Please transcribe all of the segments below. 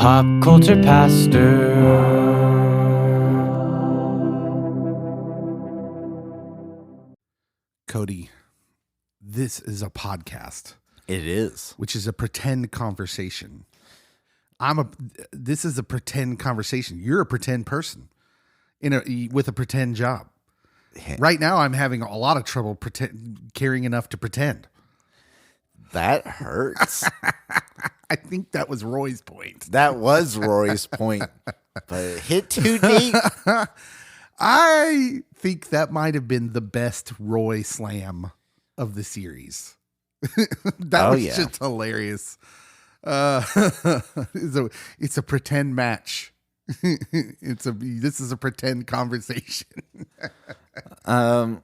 Pop culture pastor. Cody, this is a podcast. It is. Which is a pretend conversation. This is a pretend conversation. You're a pretend person with a pretend job. Right now, I'm having a lot of trouble caring enough to pretend. That hurts. I think that was Roy's point. That was Roy's point, but it hit too deep. I think that might have been the best Roy slam of the series. That was just hilarious. It's a pretend match. This is a pretend conversation.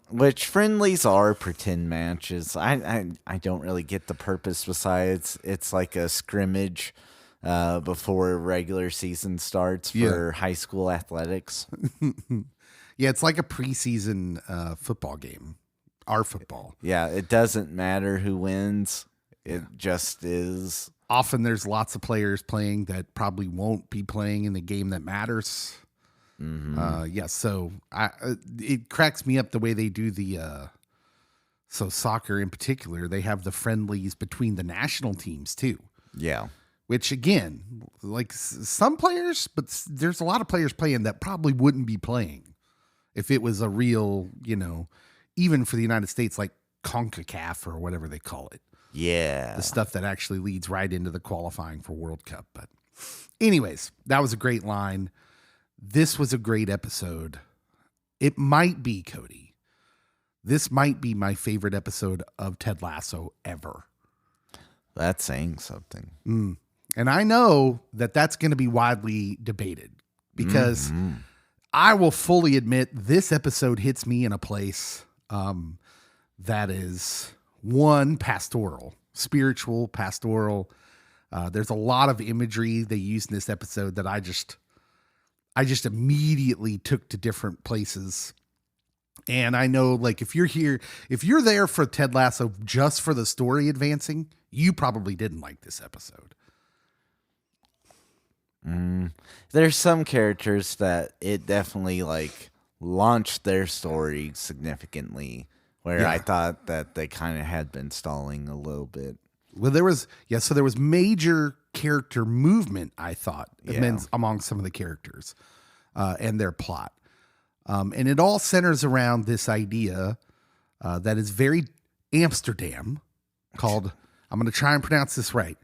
Which friendlies are pretend matches. I don't really get the purpose besides it's like a scrimmage before regular season starts for high school athletics. Yeah, it's like a preseason football game. Our football. Yeah, it doesn't matter who wins. It just is. Often there's lots of players playing that probably won't be playing in the game that matters. Mm-hmm. So it cracks me up the way they do so soccer in particular, they have the friendlies between the national teams too. Yeah. Which again, like some players, but there's a lot of players playing that probably wouldn't be playing if it was a real, even for the United States, like CONCACAF or whatever they call it. Yeah. The stuff that actually leads right into the qualifying for World Cup. But anyways, that was a great line. This was a great episode. It might be, Cody. This might be my favorite episode of Ted Lasso ever. That's saying something. And I know that that's going to be widely debated because I will fully admit this episode hits me in a place that is pastoral, spiritual, pastoral. There's a lot of imagery they use in this episode that I just immediately took to different places. And I know, like, if you're there for Ted Lasso just for the story advancing, you probably didn't like this episode. There's some characters that it definitely launched their story significantly, where I thought that they kind of had been stalling a little bit. Well, there was major character movement, I thought, among some of the characters and their plot. And it all centers around this idea that is very Amsterdam called, I'm going to try and pronounce this right,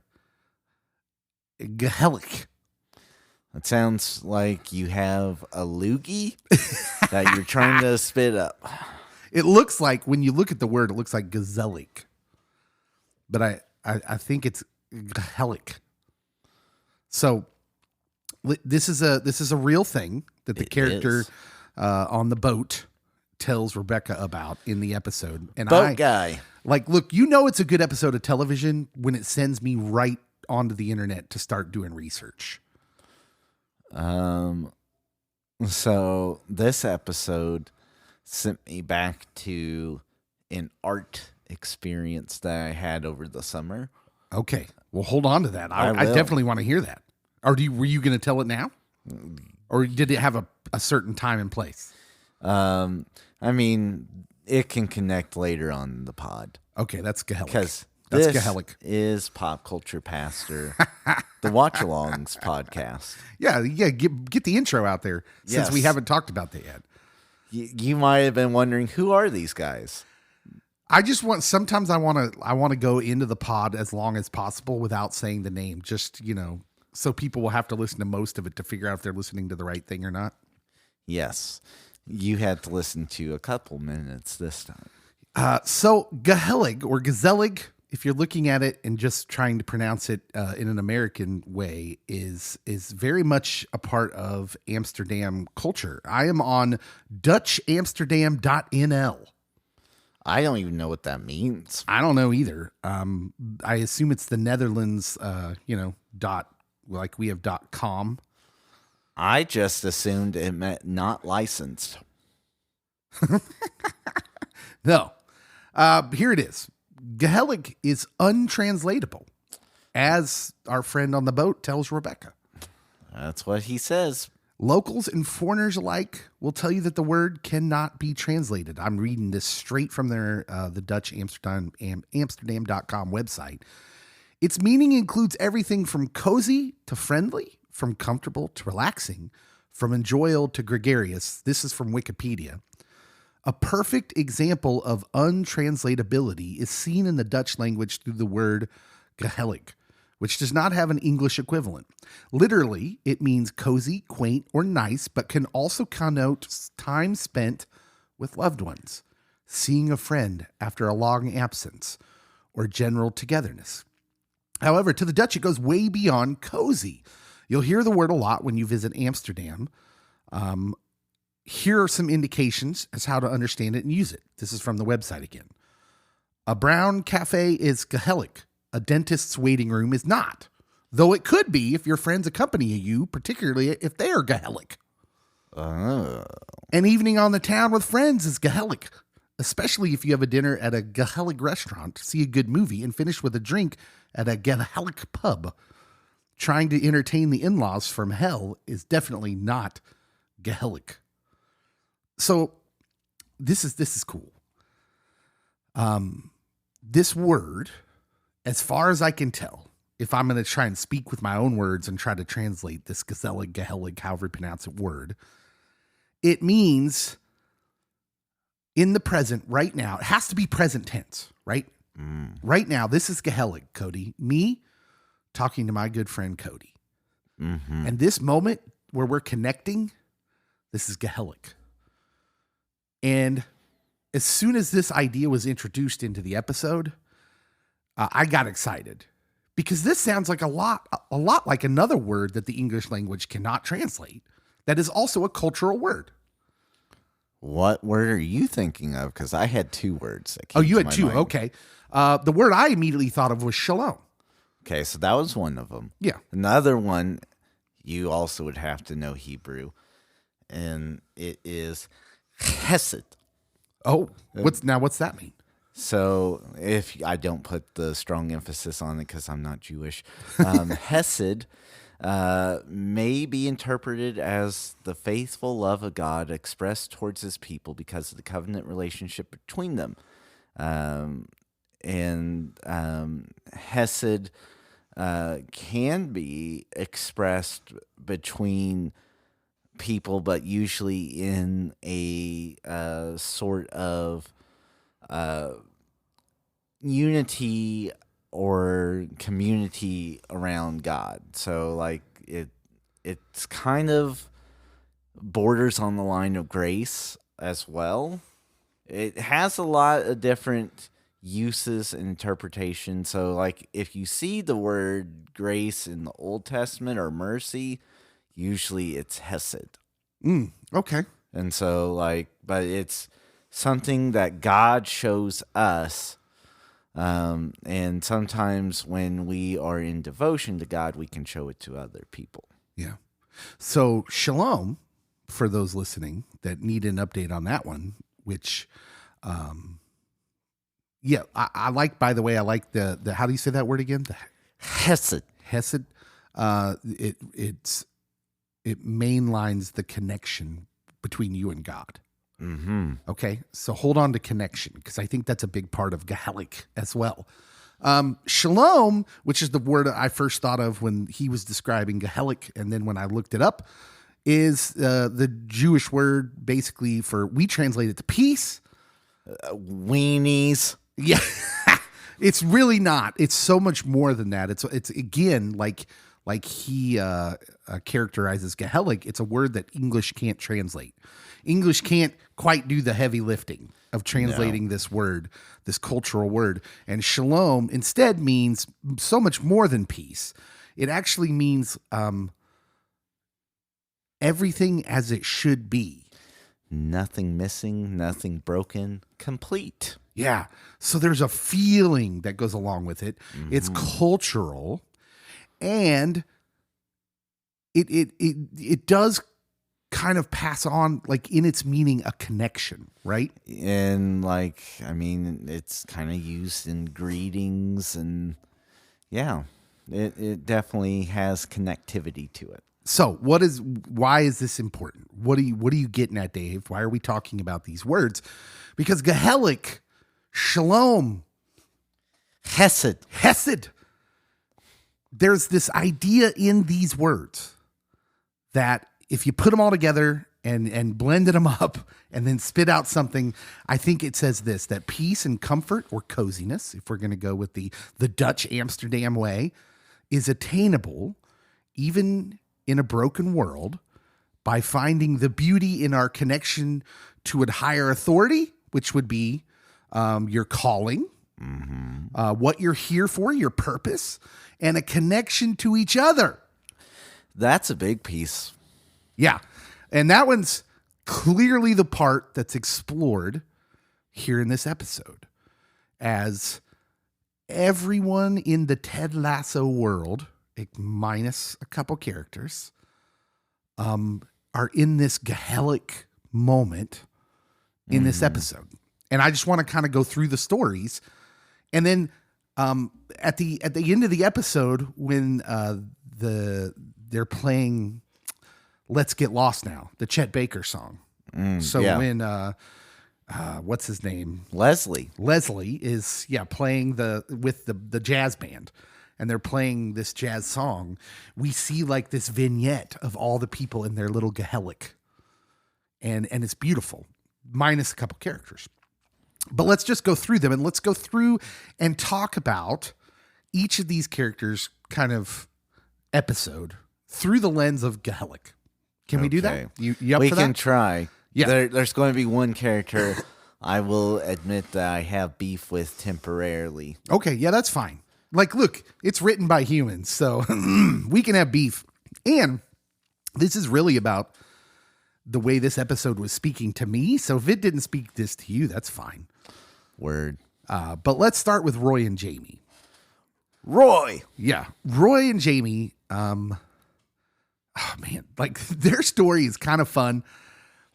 Gezellig. It sounds like you have a loogie that you're trying to spit up. It looks like, when you look at the word, it looks like Gezellig. But I think it's Gezellig. So this is a real thing that the character on the boat tells Rebecca about in the episode. And boat guy. Look, it's a good episode of television when it sends me right onto the internet to start doing research. So this episode sent me back to an art experience that I had over the summer. Okay. Well, hold on to that. I definitely want to hear that. Or were you going to tell it now? Or did it have a certain time and place? I mean, it can connect later on in the pod. Okay, that's Gezellig. Because this is Pop Culture Pastor, the Watch-Alongs podcast. Yeah, get the intro out there since we haven't talked about that yet. You might have been wondering, who are these guys? Sometimes I want to go into the pod as long as possible without saying the name, just, so people will have to listen to most of it to figure out if they're listening to the right thing or not. Yes. You had to listen to a couple minutes this time. So Gezellig or Gezellig, if you're looking at it and just trying to pronounce it in an American way, is very much a part of Amsterdam culture. I am on DutchAmsterdam.nl. I don't even know what that means. I don't know either. I assume it's the Netherlands, dot, like we have .com. I just assumed it meant not licensed. No. Here it is. Gezellig is untranslatable, as our friend on the boat tells Rebecca. That's what he says. Locals and foreigners alike will tell you that the word cannot be translated. I'm reading this straight from their the Dutch Amsterdam.com website. Its meaning includes everything from cozy to friendly, from comfortable to relaxing, from enjoyable to gregarious. This is from Wikipedia. A perfect example of untranslatability is seen in the Dutch language through the word gezellig, which does not have an English equivalent. Literally, it means cozy, quaint, or nice, but can also connote time spent with loved ones, seeing a friend after a long absence, or general togetherness. However, to the Dutch, it goes way beyond cozy. You'll hear the word a lot when you visit Amsterdam. Here are some indications as how to understand it and use it. This is from the website again. A brown cafe is gezellig. A dentist's waiting room is not. Though it could be if your friends accompany you, particularly if they are gezellig. An evening on the town with friends is gezellig, especially if you have a dinner at a gezellig restaurant, see a good movie, and finish with a drink at a gezellig pub. Trying to entertain the in-laws from hell is definitely not gezellig. So this is cool. This word, as far as I can tell, if I'm going to try and speak with my own words and try to translate this gezellig, however you pronounce it, word, it means in the present, right now. It has to be present tense, right? Right now, this is gezellig, Cody. Me talking to my good friend Cody. Mm-hmm. And this moment where we're connecting, this is gezellig. And as soon as this idea was introduced into the episode, I got excited because this sounds like a lot like another word that the English language cannot translate. That is also a cultural word. What word are you thinking of? Because I had two words. That came You to had my two. mind. Okay. The word I immediately thought of was shalom. Okay, so that was one of them. Yeah. Another one, you also would have to know Hebrew, and it is chesed. Oh, what's that mean? So if I don't put the strong emphasis on it because I'm not Jewish, Hesed may be interpreted as the faithful love of God expressed towards his people because of the covenant relationship between them. Hesed can be expressed between people, but usually in a sort of unity or community around God. So like it's kind of borders on the line of grace as well. It has a lot of different uses and interpretation. So like if you see the word grace in the Old Testament or mercy, usually it's hesed. Okay. And so but it's something that God shows us. And sometimes when we are in devotion to God, we can show it to other people. Yeah. So shalom, for those listening that need an update on that one, which, I like, by the way, I like the how do you say that word again? The Hesed. Hesed. It mainlines the connection between you and God. Mm-hmm. Okay. So hold on to connection, because I think that's a big part of gezellig as well. Shalom, which is the word I first thought of when he was describing gezellig, and then when I looked it up, is the Jewish word basically for, we translate it to peace. Weenies. Yeah. It's really not. It's so much more than that. It's again, like he characterizes gezellig. It's a word that English can't translate. English can't quite do the heavy lifting of translating this word, this cultural word. And shalom instead means so much more than peace. It actually means everything as it should be. Nothing missing, nothing broken, complete. Yeah. So there's a feeling that goes along with it. Mm-hmm. It's cultural, and it does kind of pass on, like in its meaning, a connection, right? And it's kind of used in greetings and yeah. It definitely has connectivity to it. So why is this important? What are you getting at, Dave? Why are we talking about these words? Because Gezellig, shalom, hesed. There's this idea in these words that if you put them all together and blended them up and then spit out something, I think it says this, that peace and comfort or coziness, if we're going to go with the Dutch Amsterdam way, is attainable even in a broken world by finding the beauty in our connection to a higher authority, which would be your calling, what you're here for, your purpose, and a connection to each other. That's a big piece. Yeah. And that one's clearly the part that's explored here in this episode, as everyone in the Ted Lasso world, minus a couple characters, are in this Gezellig moment in this episode. And I just want to kind of go through the stories. And then at the end of the episode, when they're playing Let's Get Lost Now, the Chet Baker song. When what's his name? Leslie is playing with the jazz band, and they're playing this jazz song, we see like this vignette of all the people in their little Gezellig. And it's beautiful, minus a couple characters. But let's just go through them, and let's go through and talk about each of these characters' kind of episode through the lens of Gezellig. Can we do that? You up we for that? can try. Yeah. There's going to be one character I will admit that I have beef with temporarily. Okay, yeah, that's fine. Like, look, it's written by humans, so we can have beef. And this is really about the way this episode was speaking to me. So if it didn't speak this to you, that's fine. Word. But let's start with Roy and Jamie. Roy. Yeah. Roy and Jamie, oh man, like their story is kind of fun.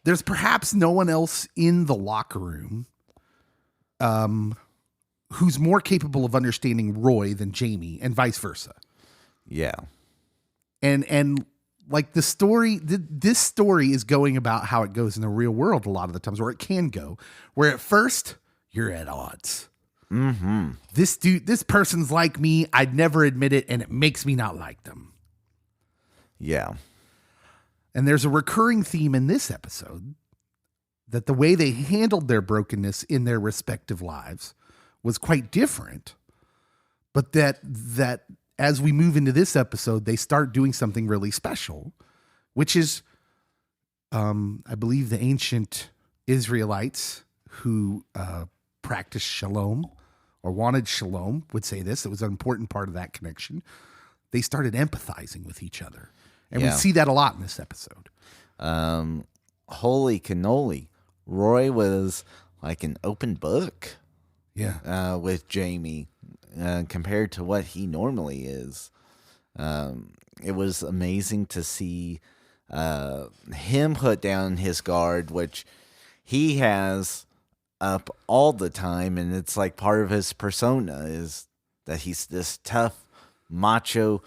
There's perhaps no one else in the locker room who's more capable of understanding Roy than Jamie, and vice versa. Yeah. And like the story, this story is going about how it goes in the real world a lot of the times, where it can go, where at first you're at odds. Mm-hmm. This person's like me. I'd never admit it, and it makes me not like them. Yeah. And there's a recurring theme in this episode that the way they handled their brokenness in their respective lives was quite different. But that as we move into this episode, they start doing something really special, which is, I believe the ancient Israelites who practiced shalom or wanted shalom would say this. It was an important part of that connection. They started empathizing with each other. And we see that a lot in this episode. Holy cannoli. Roy was like an open book. Yeah. With Jamie compared to what he normally is. It was amazing to see him put down his guard, which he has up all the time. And it's like part of his persona is that he's this tough, macho,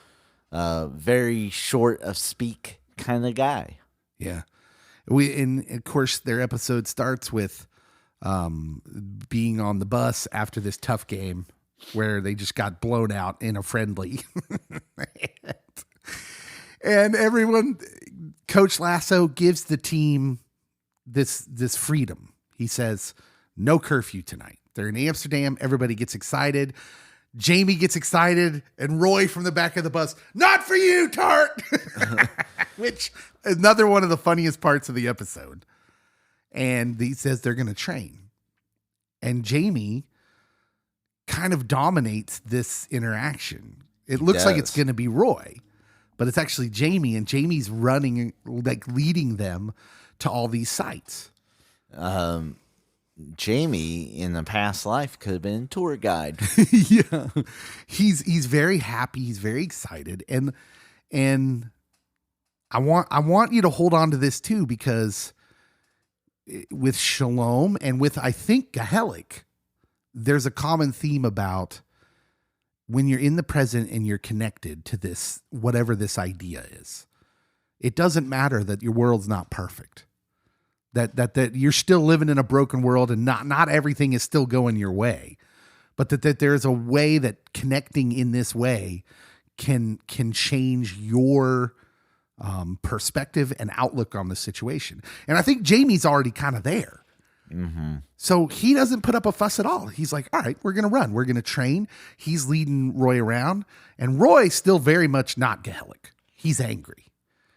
very short of speak kind of guy. Yeah. And of course, their episode starts with being on the bus after this tough game where they just got blown out in a friendly. And everyone, Coach Lasso gives the team this freedom. He says, no curfew tonight. They're in Amsterdam. Everybody gets excited. Jamie gets excited, and Roy from the back of the bus, not for you, Tart! Which, another one of the funniest parts of the episode. And he says they're going to train. And Jamie kind of dominates this interaction. It looks like it's going to be Roy, but it's actually Jamie, and Jamie's running, like leading them to all these sites. Jamie in a past life could have been a tour guide. Yeah. He's very happy, he's very excited, and I want you to hold on to this too, because with Shalom and with, I think, Gezellig, there's a common theme about when you're in the present and you're connected to this, whatever this idea is, it doesn't matter that your world's not perfect. That you're still living in a broken world and not everything is still going your way, but that there's a way that connecting in this way can change your perspective and outlook on the situation. And I think Jamie's already kind of there. Mm-hmm. So he doesn't put up a fuss at all. He's like, all right, we're going to run. We're going to train. He's leading Roy around. And Roy's still very much not Gezellig. He's angry.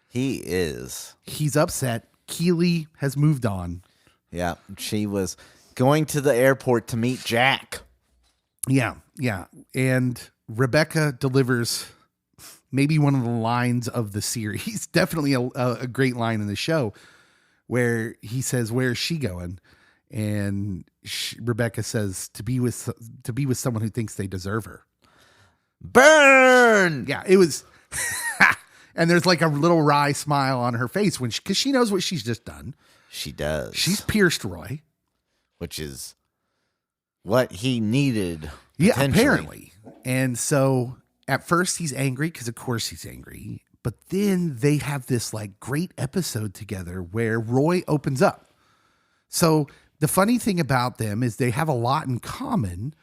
He is. He's upset. Keely has moved on. Yeah, she was going to the airport to meet Jack. Yeah. And Rebecca delivers maybe one of the lines of the series. Definitely a great line in the show where he says, "Where's she going?" And Rebecca says, to be with someone who thinks they deserve her. Burn! Yeah, it was. And there's like a little wry smile on her face because she knows what she's just done. She does. She's pierced Roy, which is what he needed. Yeah, apparently. And so at first he's angry because of course he's angry. But then they have this like great episode together where Roy opens up. So the funny thing about them is they have a lot in common,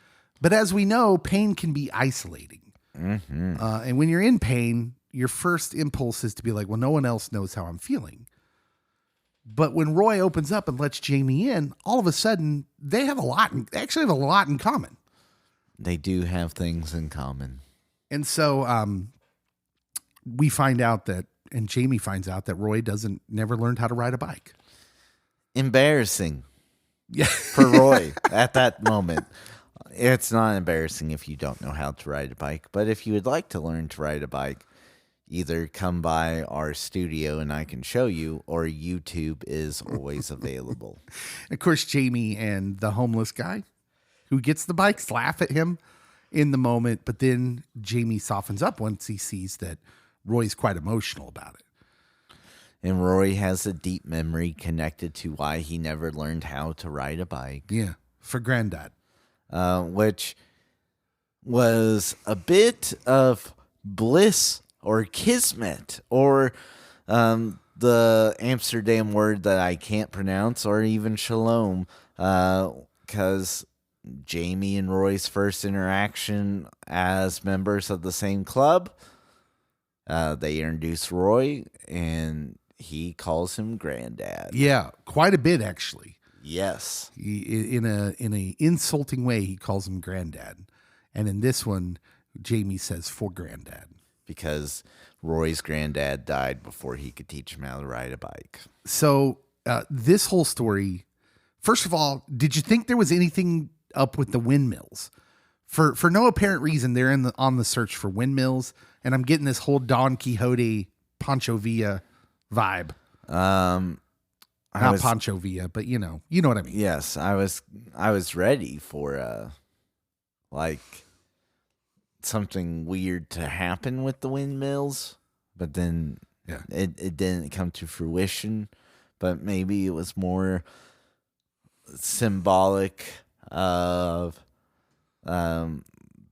but as we know, pain can be isolating. Mm-hmm. And when you're in pain, your first impulse is to be like, well, no one else knows how I'm feeling. But when Roy opens up and lets Jamie in, all of a sudden they have a lot in common. They do have things in common. And so we find out and Jamie finds out that Roy never learned how to ride a bike. Embarrassing. Yeah. For Roy at that moment. It's not embarrassing if you don't know how to ride a bike, but if you would like to learn to ride a bike, either come by our studio and I can show you, or YouTube is always available. Of course, Jamie and the homeless guy who gets the bikes laugh at him in the moment, but then Jamie softens up once he sees that Roy's quite emotional about it. And Roy has a deep memory connected to why he never learned how to ride a bike. Yeah, for Granddad. Which was a bit of bliss or kismet or the Amsterdam word that I can't pronounce, or even shalom, because Jamie and Roy's first interaction as members of the same club, they introduce Roy and he calls him Granddad. Yeah, quite a bit actually. Yes. In a insulting way, he calls him Granddad. And in this one, Jamie says for Granddad. Because Roy's granddad died before he could teach him how to ride a bike. So this whole story, first of all, did you think there was anything up with the windmills? For no apparent reason, they're on the search for windmills. And I'm getting this whole Don Quixote Pancho Villa vibe. Not Pancho Villa, but you know what I mean. Yes, I was ready for like something weird to happen with the windmills, but then it didn't come to fruition. But maybe it was more symbolic of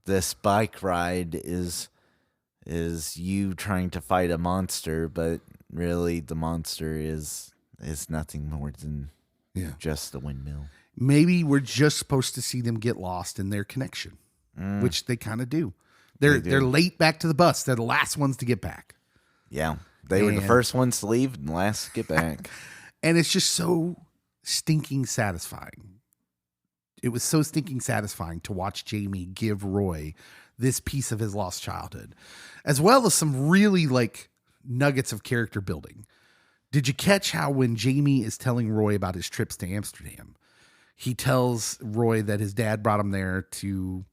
this bike ride is you trying to fight a monster, but really the monster is nothing more than just the windmill. Maybe we're just supposed to see them get lost in their connection, which they kind of do. They're late back to the bus. They're the last ones to get back. Yeah, they were the first ones to leave and last to get back. And it's just so stinking satisfying. It was so stinking satisfying to watch Jamie give Roy this piece of his lost childhood, as well as some really like nuggets of character building. Did you catch how when Jamie is telling Roy about his trips to Amsterdam, he tells Roy that his dad brought him there to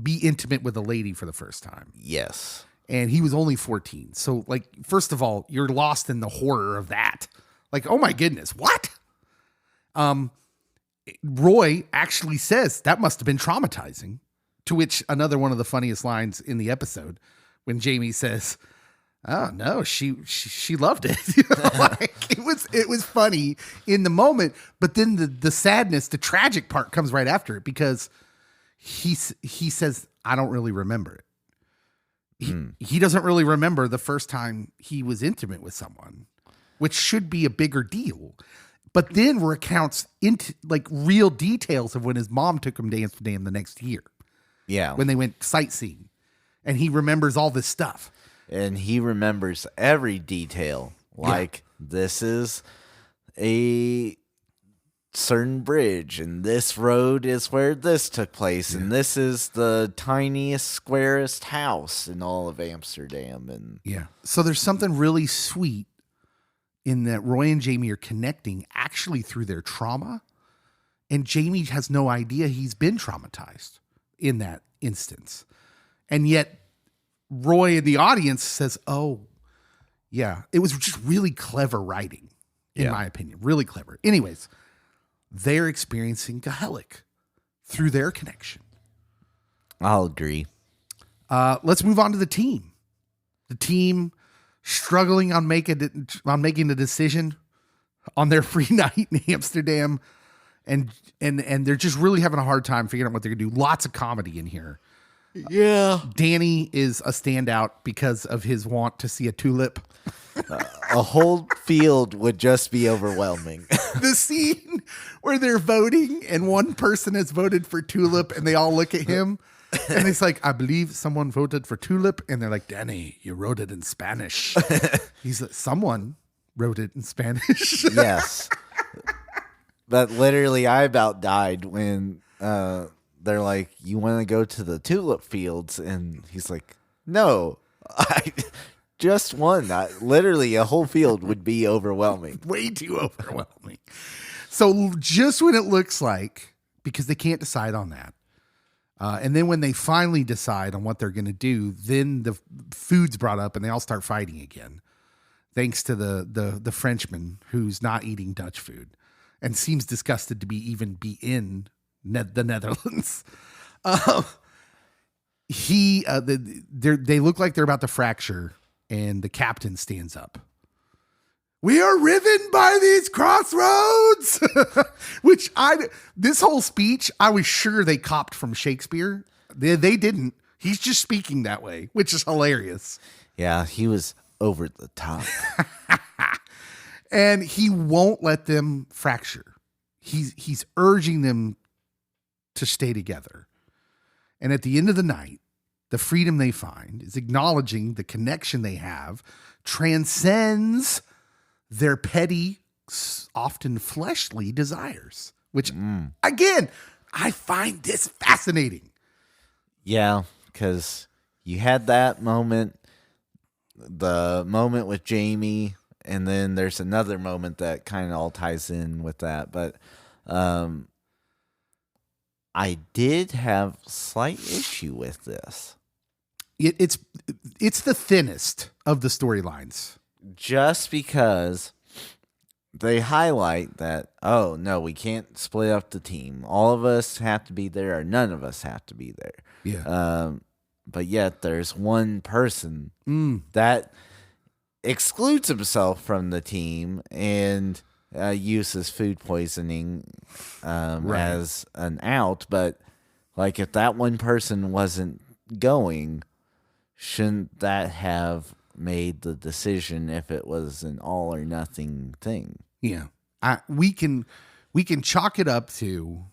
be intimate with a lady for the first time? Yes. And he was only 14. So, like, first of all, you're lost in the horror of that. Like, oh my goodness, what? Roy actually says that must have been traumatizing, to which another one of the funniest lines in the episode when Jamie says, "Oh no, she loved it." Like, it was funny in the moment, but then the sadness, the tragic part comes right after it, because he says, I don't really remember it. He doesn't really remember the first time he was intimate with someone, which should be a bigger deal. But then recounts into like real details of when his mom took him to Amsterdam the next year. Yeah. When they went sightseeing. And he remembers all this stuff. And he remembers every detail. Like, this is a certain bridge, and this road is where this took place, and this is the tiniest, squarest house in all of Amsterdam. And so there's something really sweet in that Roy and Jamie are connecting actually through their trauma, and Jamie has no idea he's been traumatized in that instance, and yet Roy in the audience says, "Oh, yeah, it was just really clever writing, in my opinion, really clever." Anyways. They're experiencing Gezellig through their connection. I'll agree. Let's move on to the team. The team struggling on making the decision on their free night in Amsterdam, and they're just really having a hard time figuring out what they're gonna do. Lots of comedy in here. Yeah. Danny is a standout because of his want to see a tulip. A whole field would just be overwhelming. The scene where they're voting and one person has voted for tulip and they all look at him and he's like, "I believe someone voted for tulip." And they're like, "Danny, you wrote it in Spanish." He's like, "Someone wrote it in Spanish." Yes. But literally, I about died when they're like, "You want to go to the tulip fields?" And he's like, "No, I just one." Literally, a whole field would be overwhelming. Way too overwhelming. So just when it looks like, because they can't decide on that, and then when they finally decide on what they're going to do, then the food's brought up and they all start fighting again, thanks to the Frenchman who's not eating Dutch food and seems disgusted to be in the Netherlands. They look like they're about to fracture, and the captain stands up. "We are riven by these crossroads," which this whole speech, I was sure they copped from Shakespeare. They didn't. He's just speaking that way, which is hilarious. Yeah, he was over the top. And he won't let them fracture. He's urging them to stay together. And at the end of the night, the freedom they find is acknowledging the connection they have transcends their petty, often fleshly desires, which, again, I find this fascinating. Yeah, because you had that moment, the moment with Jamie, and then there's another moment that kind of all ties in with that. But I did have slight issue with this. It's the thinnest of the storylines. Just because they highlight that, oh, no, we can't split up the team. All of us have to be there, or none of us have to be there. Yeah. But yet there's one person that excludes himself from the team and uses food poisoning as an out. But like, if that one person wasn't going, shouldn't that have made the decision if it was an all or nothing thing? Yeah. We can chalk it up to,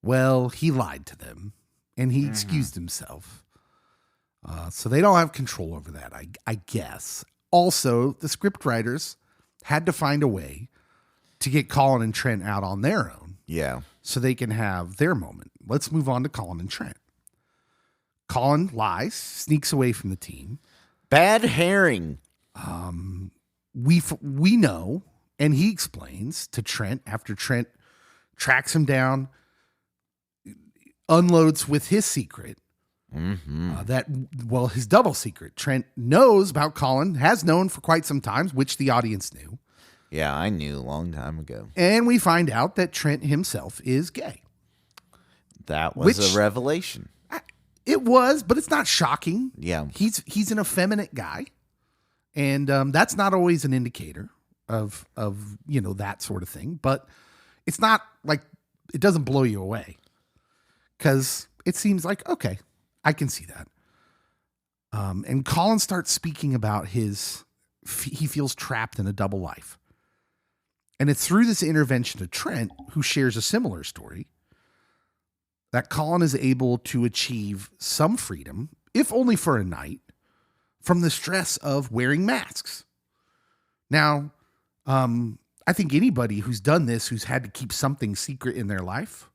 well, he lied to them and he excused himself. So they don't have control over that, I guess. Also, the script writers had to find a way to get Colin and Trent out on their own. Yeah. So they can have their moment. Let's move on to Colin and Trent. Colin lies, sneaks away from the team. Bad herring. We know, and he explains to Trent after Trent tracks him down, unloads with his secret. His double secret. Trent knows about Colin, has known for quite some time, which the audience knew. Yeah, I knew a long time ago. And we find out that Trent himself is gay. That was a revelation. It was, but it's not shocking. Yeah. He's an effeminate guy. And that's not always an indicator of that sort of thing. But it's not like, it doesn't blow you away. Because it seems like, okay, I can see that. And Colin starts speaking about he feels trapped in a double life. And it's through this intervention of Trent, who shares a similar story, that Colin is able to achieve some freedom, if only for a night, from the stress of wearing masks. Now, I think anybody who's done this, who's had to keep something secret in their life,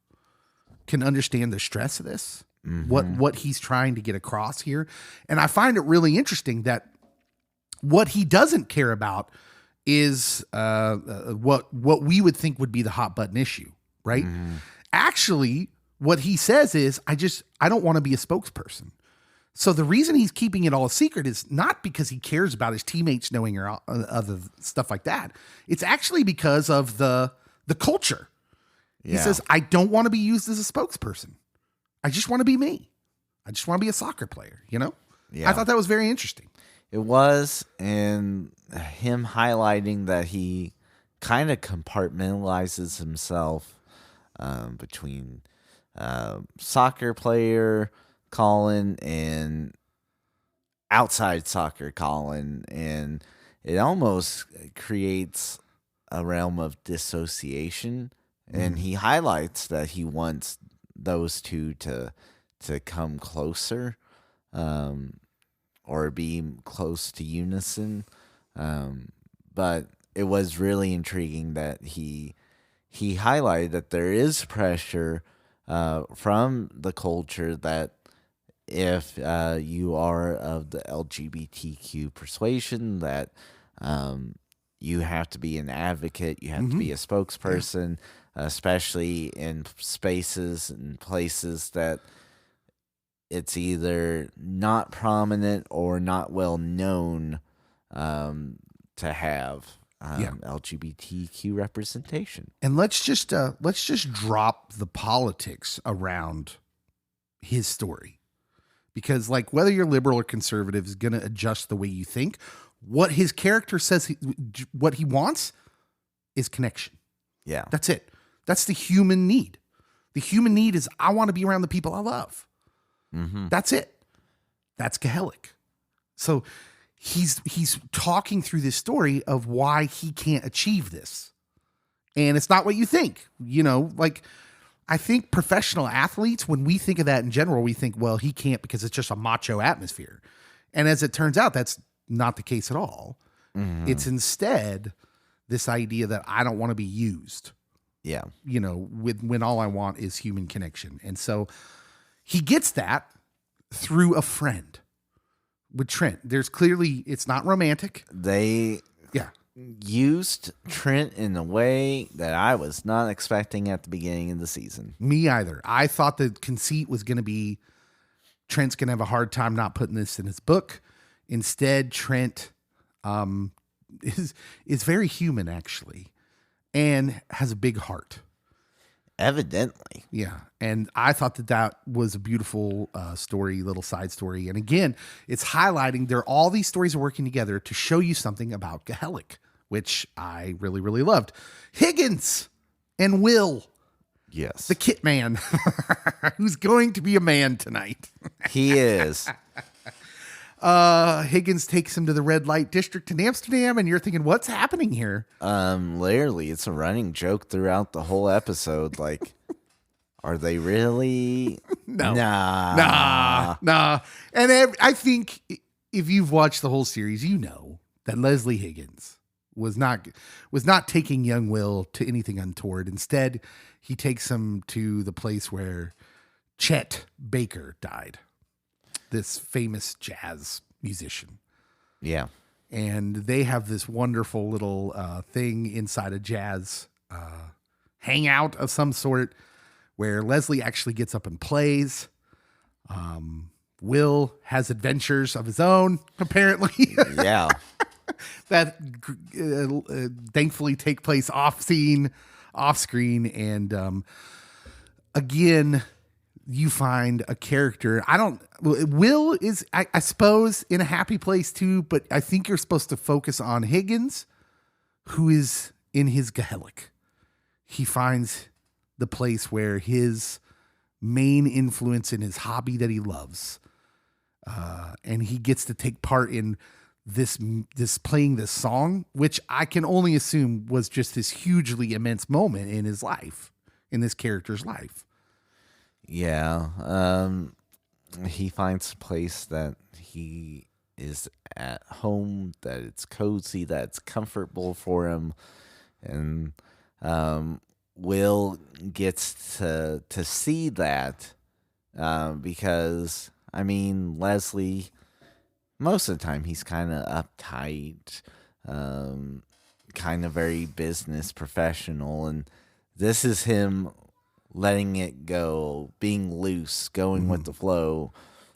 can understand the stress of this, what he's trying to get across here. And I find it really interesting that what he doesn't care about is what we would think would be the hot button issue, right? Actually, what he says is, I don't want to be a spokesperson. So the reason he's keeping it all a secret is not because he cares about his teammates knowing or other stuff like that. It's actually because of the culture. Yeah. He says, I don't want to be used as a spokesperson. I just want to be me. I just want to be a soccer player, you know? Yeah. I thought that was very interesting. It was, and him highlighting that he kind of compartmentalizes himself between soccer player Colin and outside soccer Colin, and it almost creates a realm of dissociation. And he highlights that he wants those two to come closer, or be close to unison. But it was really intriguing that he highlighted that there is pressure from the culture that if you are of the LGBTQ persuasion, that you have to be an advocate, you have to be a spokesperson, especially in spaces and places that it's either not prominent or not well known to have LGBTQ representation. And let's just drop the politics around his story, because like whether you're liberal or conservative is going to adjust the way you think. What his character says, what he wants is connection. Yeah, that's it. That's the human need. The human need is I want to be around the people I love. That's it. That's Gezellig. So he's talking through this story of why he can't achieve this. And it's not what you think. You know, like I think professional athletes, when we think of that in general, we think, well, he can't because it's just a macho atmosphere. And as it turns out, that's not the case at all. It's instead this idea that I don't want to be used. Yeah. You know, when all I want is human connection. And so he gets that through a friend with Trent. There's clearly, it's not romantic. They used Trent in a way that I was not expecting at the beginning of the season. Me either. I thought the conceit was going to be Trent's going to have a hard time not putting this in his book. Instead, Trent is very human, actually, and has a big heart. Evidently. Yeah. And I thought that was a beautiful story, little side story. And again, it's highlighting all these stories are working together to show you something about Gezellig, which I really, really loved. Higgins and Will. Yes. The Kit Man, who's going to be a man tonight. He is. Higgins takes him to the red light district in Amsterdam, and you're thinking, what's happening here? Literally, it's a running joke throughout the whole episode. Like, are they really? No. Nah. And I think if you've watched the whole series, you know that Leslie Higgins was not taking young Will to anything untoward. Instead, he takes him to the place where Chet Baker died. This famous jazz musician. Yeah. And they have this wonderful little thing inside a jazz hangout of some sort where Leslie actually gets up and plays. Will has adventures of his own, apparently. Yeah. That thankfully take place off screen. And again, you find a character. Will is, I suppose, in a happy place too, but I think you're supposed to focus on Higgins, who is in his Gezellig. He finds the place where his main influence in his hobby that he loves. And he gets to take part in this playing this song, which I can only assume was just this hugely immense moment in his life, in this character's life. Yeah. He finds a place that he is at home, that it's cozy, that's comfortable for him. And Will gets to see that because, I mean, Leslie, most of the time he's kind of uptight, kind of very business professional. And this is him letting it go, being loose, going with the flow.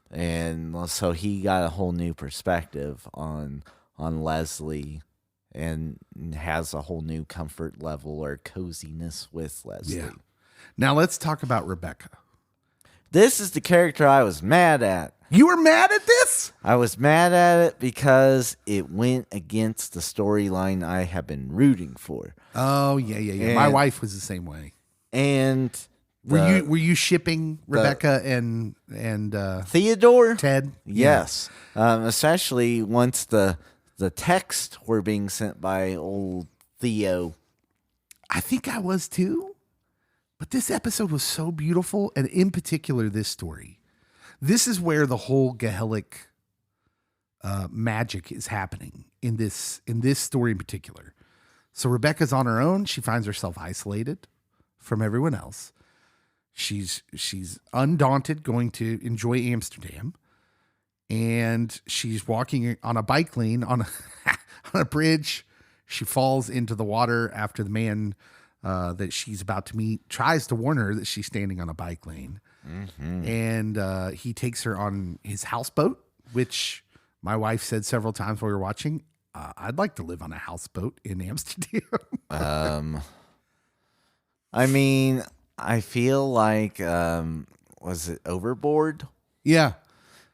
And so he got a whole new perspective on Leslie and has a whole new comfort level or coziness with Leslie. Yeah. Now let's talk about Rebecca. This is the character I was mad at. You were mad at this? I was mad at it because it went against the storyline I have been rooting for. Oh, yeah. My wife was the same way. And were you shipping Rebecca and Theodore? Ted? Yes. Especially once the texts were being sent by old Theo. I think I was too. But this episode was so beautiful, and in particular, this story. This is where the whole Gezellig magic is happening in this story in particular. So Rebecca's on her own. She finds herself isolated from everyone else. She's undaunted, going to enjoy Amsterdam, and she's walking on a bike lane on a bridge. She falls into the water after the man that she's about to meet tries to warn her that she's standing on a bike lane. Mm-hmm. And he takes her on his houseboat, which my wife said several times while we were watching, I'd like to live on a houseboat in Amsterdam. I mean, I feel like, was it Overboard? Yeah.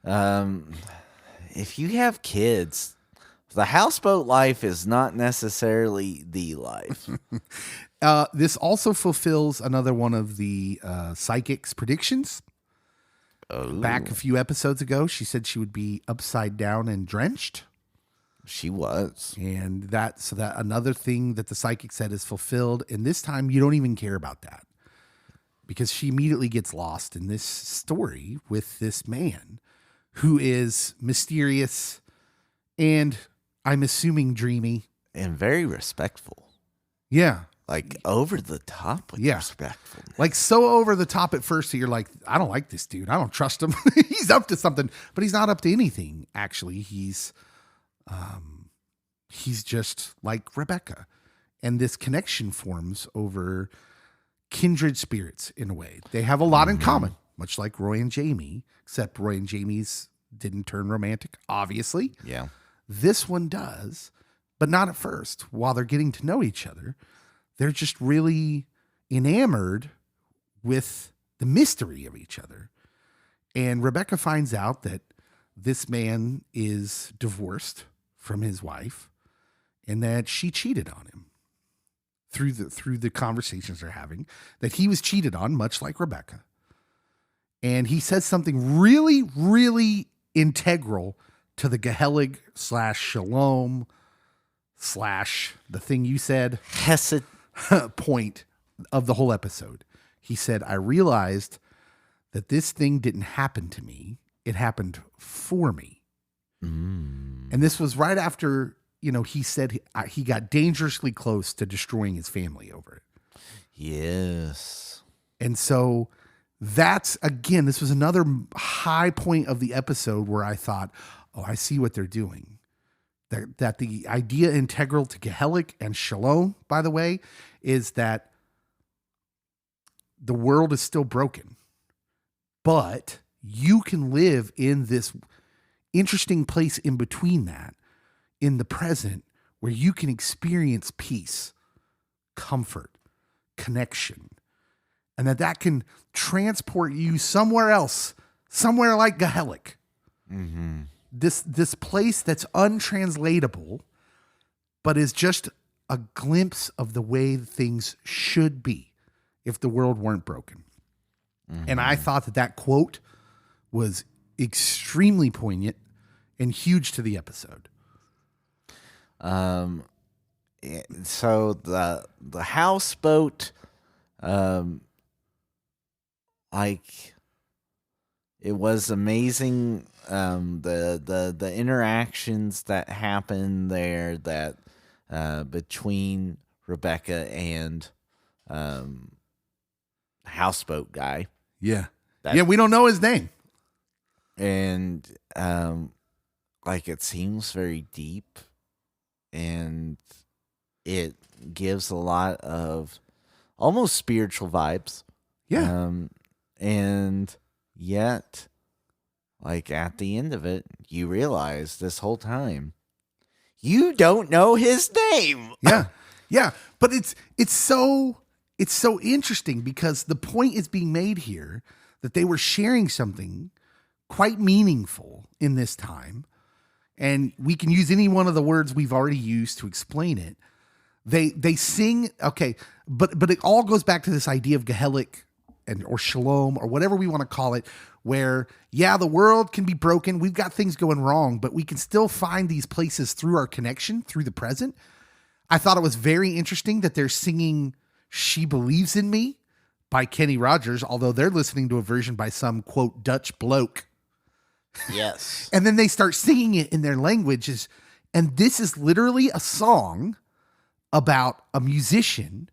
If you have kids, the houseboat life is not necessarily the life. This also fulfills another one of the psychic's predictions. Oh. Back a few episodes ago, she said she would be upside down and drenched. She was. And that another thing that the psychic said is fulfilled. And this time you don't even care about that because she immediately gets lost in this story with this man who is mysterious and I'm assuming dreamy. And very respectful. Yeah. Like over the top with respectfulness. Like so over the top at first that you're like, I don't like this dude. I don't trust him. He's up to something, but he's not up to anything. Actually, he's just like Rebecca. And this connection forms over kindred spirits in a way. They have a lot in common, much like Roy and Jamie, except Roy and Jamie's didn't turn romantic, obviously. Yeah. This one does, but not at first. While they're getting to know each other, they're just really enamored with the mystery of each other. And Rebecca finds out that this man is divorced from his wife and that she cheated on him through the conversations they're having, that he was cheated on, much like Rebecca. And he says something really, really integral to the Gezellig / shalom / the thing you said, Hesed point of the whole episode. He said, I realized that this thing didn't happen to me. It happened for me. And this was right after, he said he got dangerously close to destroying his family over it. Yes. And so this was another high point of the episode where I thought, oh, I see what they're doing. That the idea integral to Gezellig and shalom, by the way, is that the world is still broken, but you can live in this interesting place in between that, in the present, where you can experience peace, comfort, connection, and that can transport you somewhere else, somewhere like Gezellig. Mm-hmm. This place that's untranslatable, but is just a glimpse of the way things should be if the world weren't broken. And I thought that quote was extremely poignant and huge to the episode. So the houseboat, like, it was amazing. The interactions that happened there, that between Rebecca and houseboat guy. Yeah. We don't know his name. And like, it seems very deep, and it gives a lot of almost spiritual vibes. Yeah. And yet, like, at the end of it, you realize this whole time you don't know his name. Yeah. Yeah. But it's so interesting because the point is being made here that they were sharing something quite meaningful in this time. And we can use any one of the words we've already used to explain it. They sing, okay, but it all goes back to this idea of Gezellig or shalom or whatever we want to call it, where, yeah, the world can be broken. We've got things going wrong, but we can still find these places through our connection, through the present. I thought it was very interesting that they're singing She Believes in Me by Kenny Rogers, although they're listening to a version by some, quote, Dutch bloke. Yes. And then they start singing it in their languages. And this is literally a song about a musician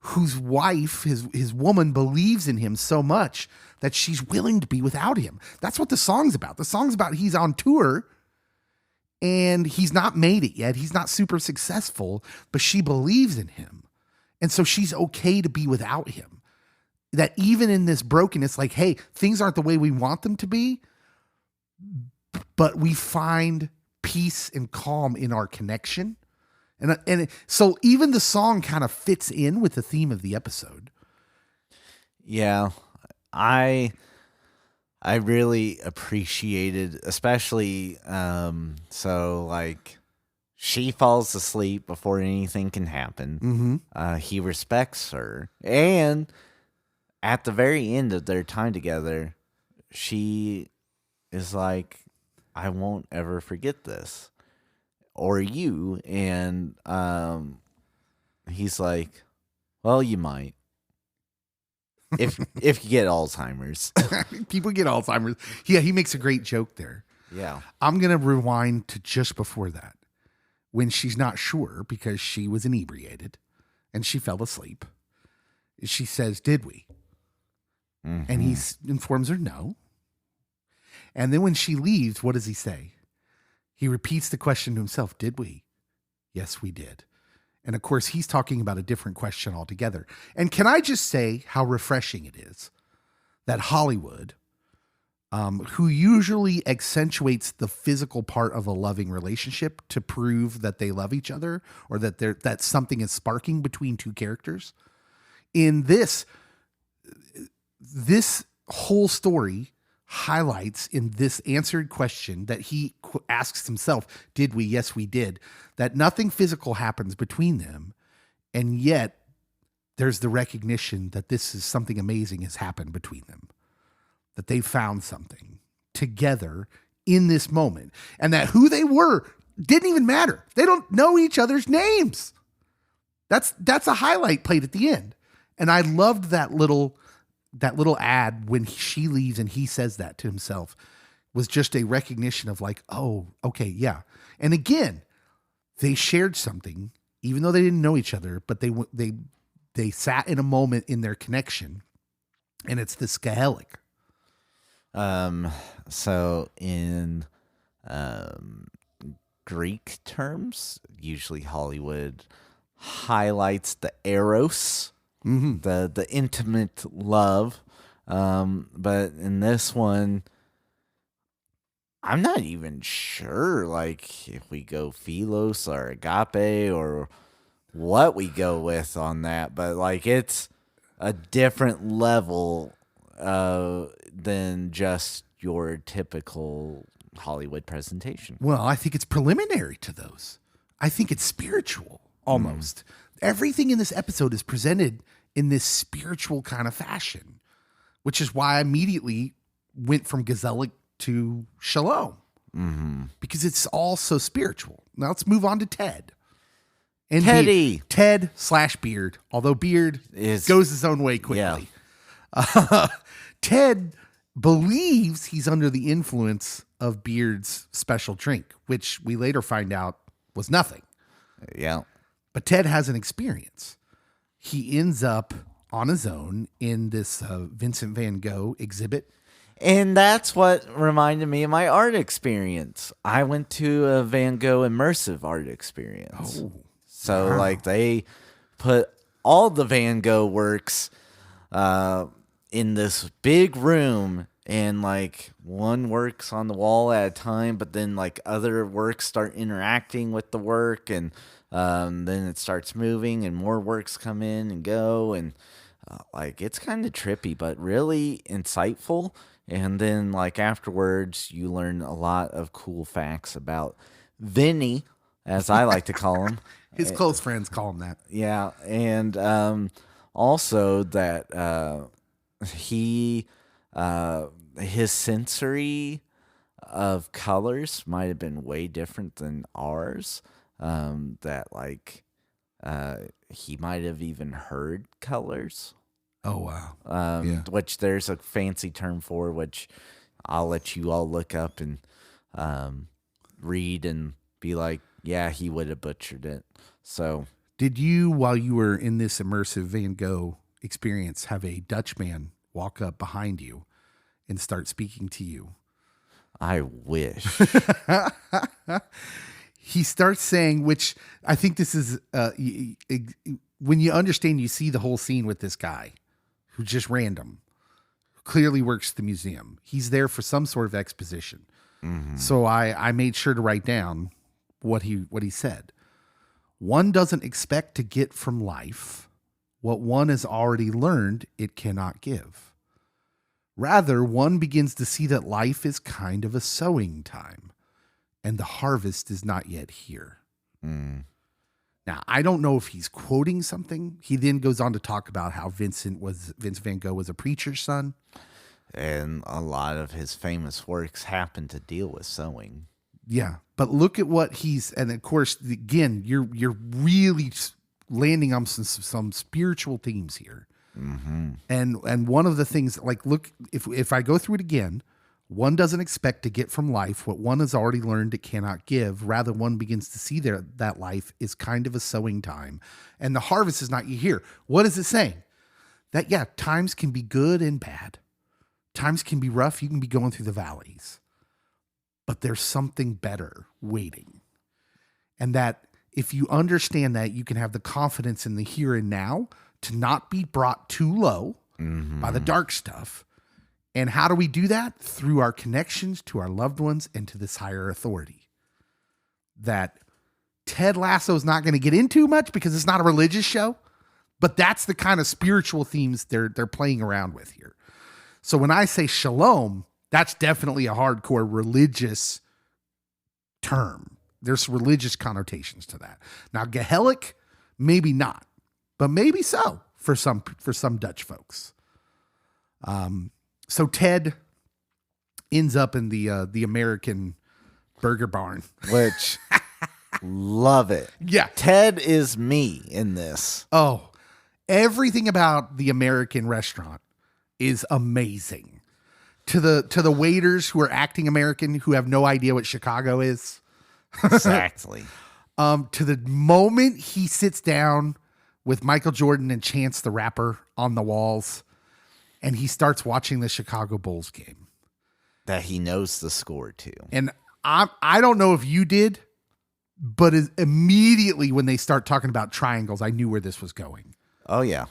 whose wife, his woman, believes in him so much that she's willing to be without him. That's what the song's about. The song's about he's on tour and he's not made it yet. He's not super successful, but she believes in him. And so she's okay to be without him. That even in this brokenness, like, hey, things aren't the way we want them to be, but we find peace and calm in our connection. And so even the song kind of fits in with the theme of the episode. Yeah, I really appreciated, especially, so, like, she falls asleep before anything can happen. He respects her. And at the very end of their time together, she is like, I won't ever forget this. Or you. And he's like, well, you might. If you get Alzheimer's. People get Alzheimer's. Yeah, he makes a great joke there. Yeah. I'm going to rewind to just before that, when she's not sure because she was inebriated and she fell asleep. She says, did we? And he informs her no. And then when she leaves, what does he say? He repeats the question to himself, did we? Yes, we did. And of course, he's talking about a different question altogether. And can I just say how refreshing it is that Hollywood, who usually accentuates the physical part of a loving relationship to prove that they love each other or that something is sparking between two characters, in this whole story highlights in this answered question that he asks himself, did we? Yes, we did. That nothing physical happens between them. And yet there's the recognition that this is something amazing has happened between them, that they found something together in this moment, and that who they were didn't even matter. They don't know each other's names. That's a highlight played at the end. And I loved that little ad when she leaves and he says that to himself, was just a recognition of like, oh, okay, yeah. And again, they shared something, even though they didn't know each other, but they sat in a moment in their connection, and it's this Gezellig. So in Greek terms, usually Hollywood highlights the eros, the intimate love. But in this one, I'm not even sure, like, if we go philos or agape or what we go with on that. But, like, it's a different level than just your typical Hollywood presentation. Well, I think it's preliminary to those. I think it's spiritual almost. Everything in this episode is presented in this spiritual kind of fashion, which is why I immediately went from Gezellig to Shalom, because it's all so spiritual. Now let's move on to Ted. And Teddy. Ted/Beard, although Beard goes his own way quickly. Yeah. Ted believes he's under the influence of Beard's special drink, which we later find out was nothing. Yeah. But Ted has an experience. He ends up on his own in this Vincent van Gogh exhibit. And that's what reminded me of my art experience. I went to a Van Gogh immersive art experience. Oh. So, Wow. like, they put all the Van Gogh works in this big room, and, like, one work's on the wall at a time, but then, like, other works start interacting with the work, and then it starts moving, and more works come in and go, and, like, it's kind of trippy, but really insightful. And then, like, afterwards, you learn a lot of cool facts about Vinny, as I like to call him. His close friends call him that. Yeah, and also that his sensory of colors might have been way different than ours. That like he might have even heard colors. Oh wow! Which there's a fancy term for, which I'll let you all look up and read and be like, yeah, he would have butchered it. So, did you, while you were in this immersive Van Gogh experience, have a Dutch man walk up behind you and start speaking to you? I wish. He starts saying, which I think this is, when you understand, you see the whole scene with this guy who's just random, who clearly works at the museum. He's there for some sort of exposition. Mm-hmm. So I made sure to write down what he said. One doesn't expect to get from life what one has already learned it cannot give. Rather, one begins to see that life is kind of a sowing time, and the harvest is not yet here. Mm. Now, I don't know if he's quoting something. He then goes on to talk about how Vince van Gogh was a preacher's son. And a lot of his famous works happen to deal with sowing. Yeah, but look at what and of course, again, you're really landing on some spiritual themes here. Mm-hmm. And one of the things, like, look, if I go through it again, one doesn't expect to get from life what one has already learned it cannot give. Rather, one begins to see that life is kind of a sowing time, and the harvest is not yet here. What is it saying? That, yeah, times can be good and bad. Times can be rough. You can be going through the valleys. But there's something better waiting. And that if you understand that, you can have the confidence in the here and now to not be brought too low by the dark stuff. And how do we do that? Through our connections to our loved ones and to this higher authority. That Ted Lasso is not going to get into much because it's not a religious show, but that's the kind of spiritual themes they're playing around with here. So when I say shalom, that's definitely a hardcore religious term. There's religious connotations to that. Now, Gezellig, maybe not, but maybe so for some Dutch folks. So Ted ends up in the American Burger Barn, which love it. Yeah, Ted is me in this. Oh, everything about the American restaurant is amazing. To the waiters who are acting American, who have no idea what Chicago is. Exactly. To the moment he sits down with Michael Jordan and Chance the Rapper on the walls, and he starts watching the Chicago Bulls game. That he knows the score to. And I don't know if you did, but immediately when they start talking about triangles, I knew where this was going. Oh, yeah.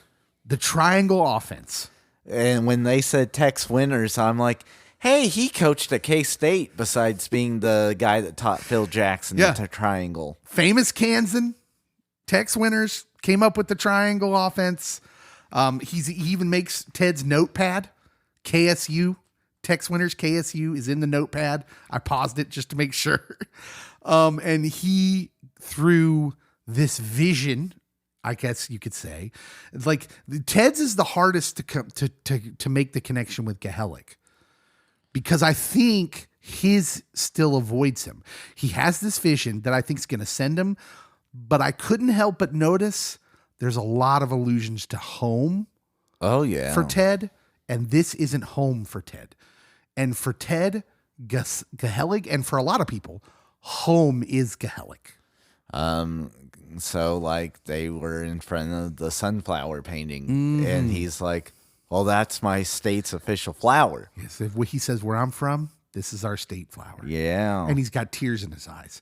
The triangle offense. And when they said Tex Winters, I'm like, hey, he coached at K-State besides being the guy that taught Phil Jackson the triangle. Famous Kansan, Tex Winters came up with the triangle offense. He even makes Ted's notepad, KSU. Tex Winters, KSU, is in the notepad. I paused it just to make sure. And he, through this vision, I guess you could say. It's like Ted's is the hardest to make the connection with Gezellig, because I think his still avoids him. He has this vision that I think is going to send him, but I couldn't help but notice there's a lot of allusions to home. Oh yeah, for Ted, and this isn't home for Ted. And for Ted, Gezellig, and for a lot of people, home is Gezellig. So like they were in front of the sunflower painting, and he's like, "Well, that's my state's official flower." Yes, if he says where I'm from, this is our state flower. Yeah, And he's got tears in his eyes.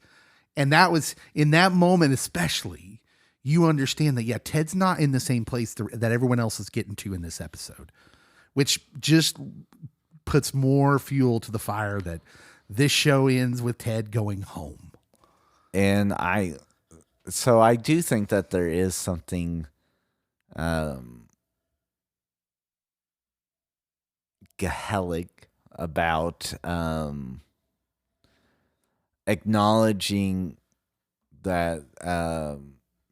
And that was in that moment, especially, you understand that Ted's not in the same place that everyone else is getting to in this episode, which just puts more fuel to the fire that this show ends with Ted going home. and I do think that there is something Gezellig about acknowledging that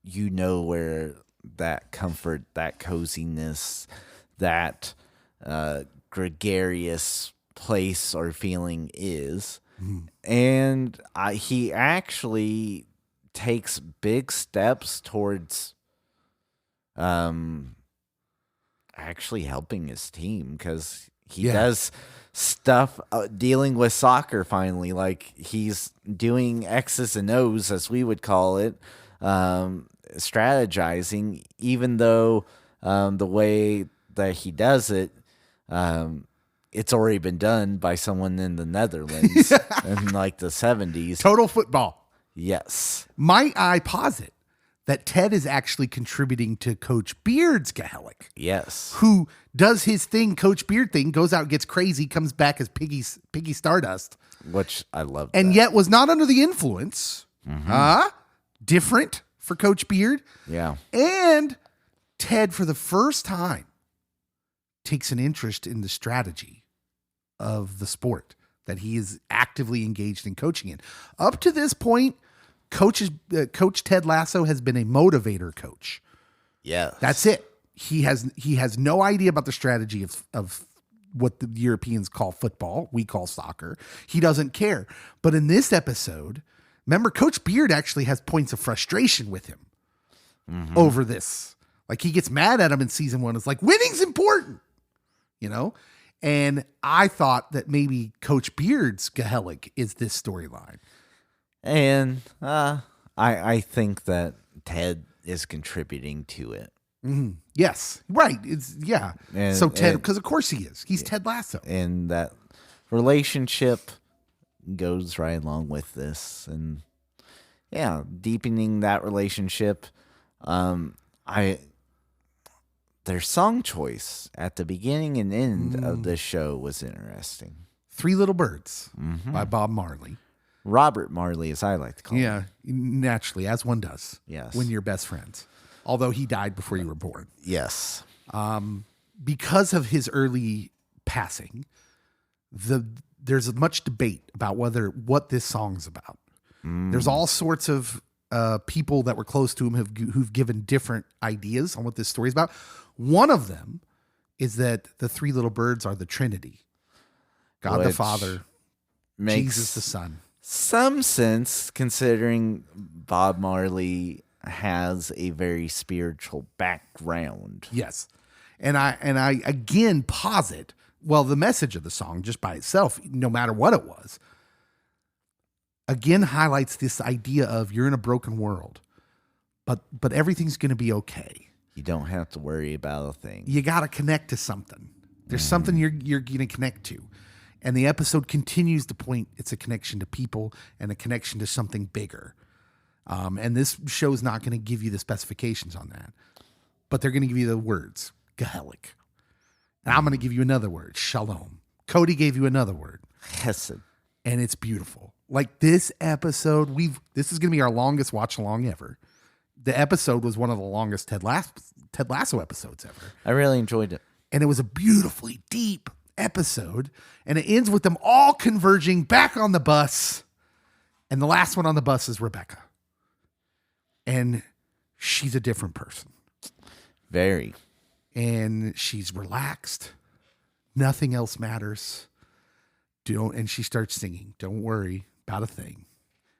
where that comfort, that coziness, that gregarious place or feeling is. And he actually takes big steps towards actually helping his team, because he does stuff dealing with soccer finally. Like he's doing X's and O's, as we would call it, strategizing, even though the way that he does it, it's already been done by someone in the Netherlands in like the 70s. Total football. Yes. Might I posit that Ted is actually contributing to Coach Beard's Gezellig? Yes. Who does his thing, Coach Beard thing, goes out, gets crazy, comes back as Piggy Stardust. Which I love. And yet was not under the influence. Different for Coach Beard. Yeah. And Ted, for the first time, takes an interest in the strategy of the sport that he is actively engaged in coaching in. Up to this point, Coach Ted Lasso has been a motivator coach. Yeah. That's it. He has no idea about the strategy of what the Europeans call football. We call soccer. He doesn't care. But in this episode, remember, Coach Beard actually has points of frustration with him over this. Like he gets mad at him in season 1. It's like, winning's important, And I thought that maybe Coach Beard's Gezellig is this storyline. And I think that Ted is contributing to it. Yes, right. And, so Ted, because of course he is. He's Ted Lasso. And that relationship goes right along with this. And deepening that relationship. Their song choice at the beginning and end of this show was interesting. 3 Little Birds by Bob Marley. Robert Marley, as I like to call him. Yeah, naturally, as one does. Yes. When you're best friends. Although he died before you were born. Yes. Because of his early passing, there's much debate about what this song's about. There's all sorts of people that were close to him who've given different ideas on what this story is about. One of them is that the 3 little birds are the Trinity. God the Father, Jesus the Son. Some sense, considering Bob Marley has a very spiritual background. Yes. And I again posit, the message of the song just by itself, no matter what it was, again highlights this idea of you're in a broken world, but everything's going to be okay. You don't have to worry about a thing. You got to connect to something. There's something you're going to connect to. And the episode continues to point it's a connection to people and a connection to something bigger. And this show's not going to give you the specifications on that, but they're going to give you the words, Gezellig. And I'm going to give you another word, shalom. Cody gave you another word, Hesed. And it's beautiful. Like this episode, this is going to be our longest watch along ever. The episode was one of the longest Ted Lasso episodes ever. I really enjoyed it. And it was a beautifully deep episode. And it ends with them all converging back on the bus. And the last one on the bus is Rebecca. And she's a different person. Very. And she's relaxed. Nothing else matters. And she starts singing, "Don't worry about a thing.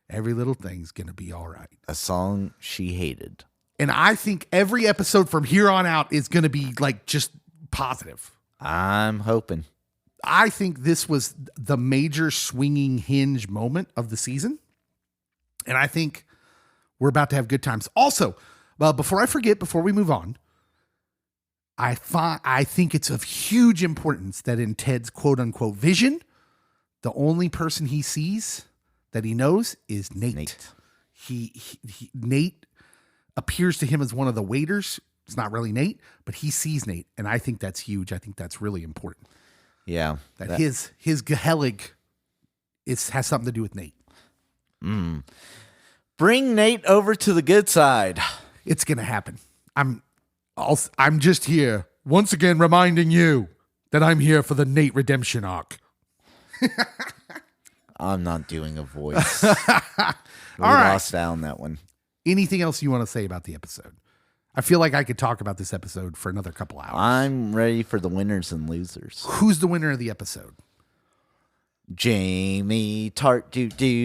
Every little thing's going to be all right." A song she hated. And I think every episode from here on out is going to be like just positive. I'm hoping. I think this was the major swinging hinge moment of the season. And I think we're about to have good times. Also, well, before I forget, before we move on, I think it's of huge importance that in Ted's quote unquote vision, the only person he sees that he knows is Nate. Nate appears to him as one of the waiters. It's not really Nate, but he sees Nate. And I think that's huge. I think that's really important. Yeah. That his Gezellig has something to do with Nate. Bring Nate over to the good side. It's going to happen. I'm just here once again reminding you that I'm here for the Nate redemption arc. I'm not doing a voice. We lost out on that one. Anything else you want to say about the episode? I feel like I could talk about this episode for another couple hours. I'm ready for the winners and losers. Who's the winner of the episode? Jamie Tart. Do. They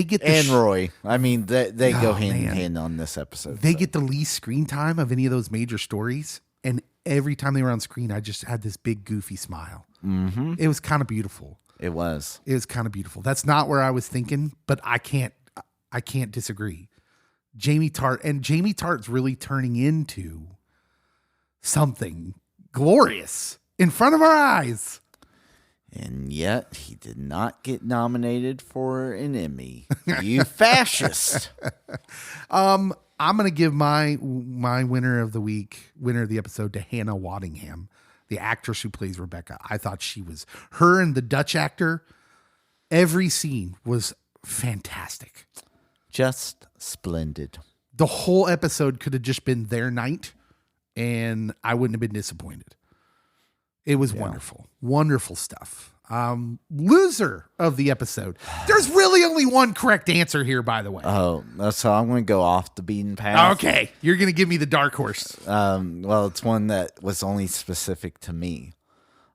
get and Roy. I mean, they go hand in hand on this episode. They get the least screen time of any of those major stories. And every time they were on screen, I just had this big goofy smile. Mm-hmm. It was kind of beautiful. It was kind of beautiful. That's not where I was thinking, but I can't disagree. Jamie Tart's really turning into something glorious in front of our eyes. And yet he did not get nominated for an Emmy. You fascist. I'm going to give my winner of the episode to Hannah Waddingham, the actress who plays Rebecca. I thought her and the Dutch actor, every scene was fantastic. Just splendid. The whole episode could have just been their night, and I wouldn't have been disappointed. It was wonderful. Wonderful stuff. Loser of the episode. There's really only one correct answer here, by the way. Oh, so I'm going to go off the beaten path. Okay. You're going to give me the dark horse. Well, it's one that was only specific to me.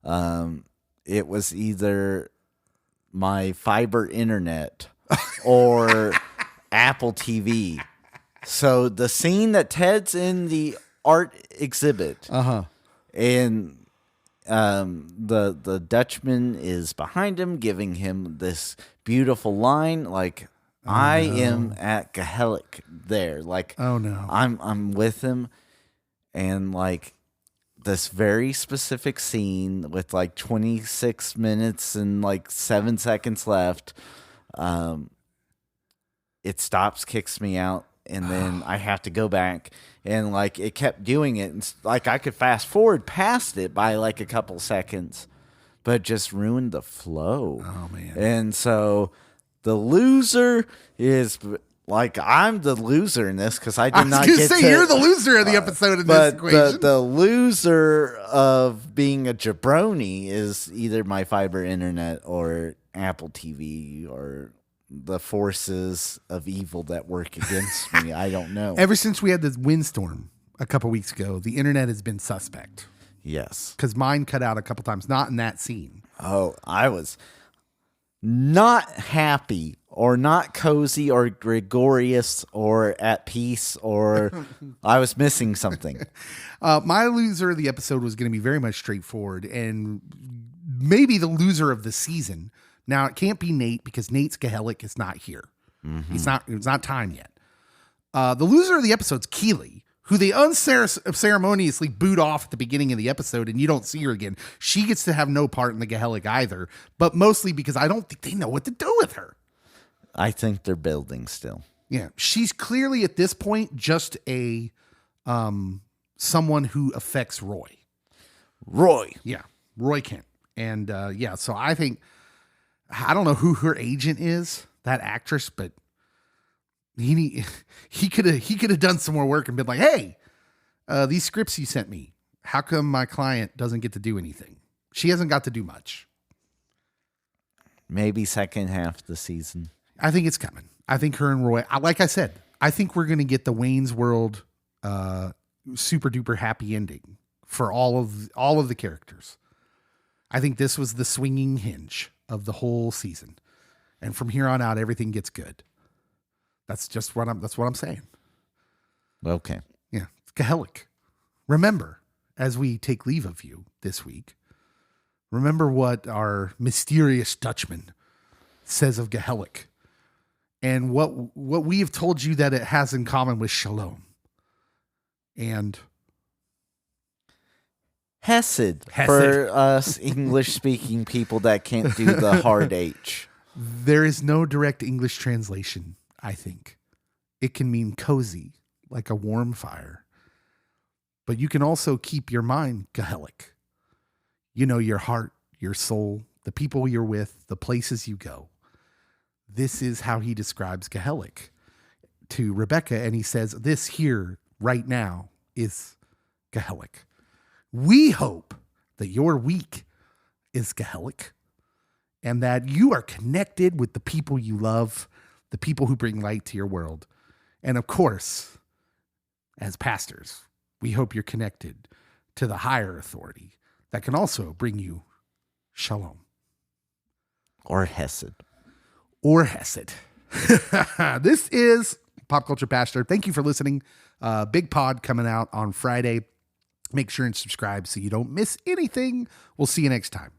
It was either my fiber internet or Apple TV. So the scene that Ted's in the art exhibit. And the Dutchman is behind him, giving him this beautiful line, like, I am at Gezellig there. Like, oh no, I'm with him, and like this very specific scene with like 26 minutes and like 7 seconds left. It stops, kicks me out, and then I have to go back. And like it kept doing it, and like I could fast forward past it by like a couple seconds, but it just ruined the flow. Oh man! And so the loser is like, I'm the loser in this because I did not get to. You're the loser of the episode in this equation. But the loser of being a jabroni is either my fiber internet or Apple TV or the forces of evil that work against me. I don't know. Ever since we had this windstorm a couple weeks ago, the internet has been suspect. Yes. Because mine cut out a couple times, not in that scene. Oh, I was not happy or not cozy or gregarious or at peace, or I was missing something. My loser of the episode was going to be very much straightforward and maybe the loser of the season. Now, it can't be Nate because Nate's Gezellig is not here. Mm-hmm. It's not time yet. The loser of the episode's Keely, who they unceremoniously boot off at the beginning of the episode, and you don't see her again. She gets to have no part in the Gezellig either, but mostly because I don't think they know what to do with her. I think they're building still. Yeah, she's clearly at this point just a someone who affects Roy. Yeah, Roy Kent. And so I think, I don't know who her agent is, that actress, but he could have done some more work and been like, hey, these scripts you sent me, how come my client doesn't get to do anything? She hasn't got to do much. Maybe second half of the season. I think it's coming. I think her and Roy, like I said, I think we're going to get the Wayne's World super duper happy ending for all of the characters. I think this was the swinging hinge of the whole season. And from here on out, everything gets good. That's what I'm saying. Okay. Yeah. Gezellig. Remember, as we take leave of you this week, remember what our mysterious Dutchman says of Gezellig and what we have told you that it has in common with shalom. And Hesed. For us English-speaking people that can't do the hard H. There is no direct English translation, I think. It can mean cozy, like a warm fire. But you can also keep your mind Gezellig. You know, your heart, your soul, the people you're with, the places you go. This is how he describes Gezellig to Rebecca. And he says, this here, right now, is Gezellig. We hope that your week is Gezellig and that you are connected with the people you love, the people who bring light to your world. And of course, as pastors, we hope you're connected to the higher authority that can also bring you shalom. Or Hesed. Or Hesed. This is Pop Culture Pastor. Thank you for listening. Big pod coming out on Friday. Make sure and subscribe so you don't miss anything. We'll see you next time.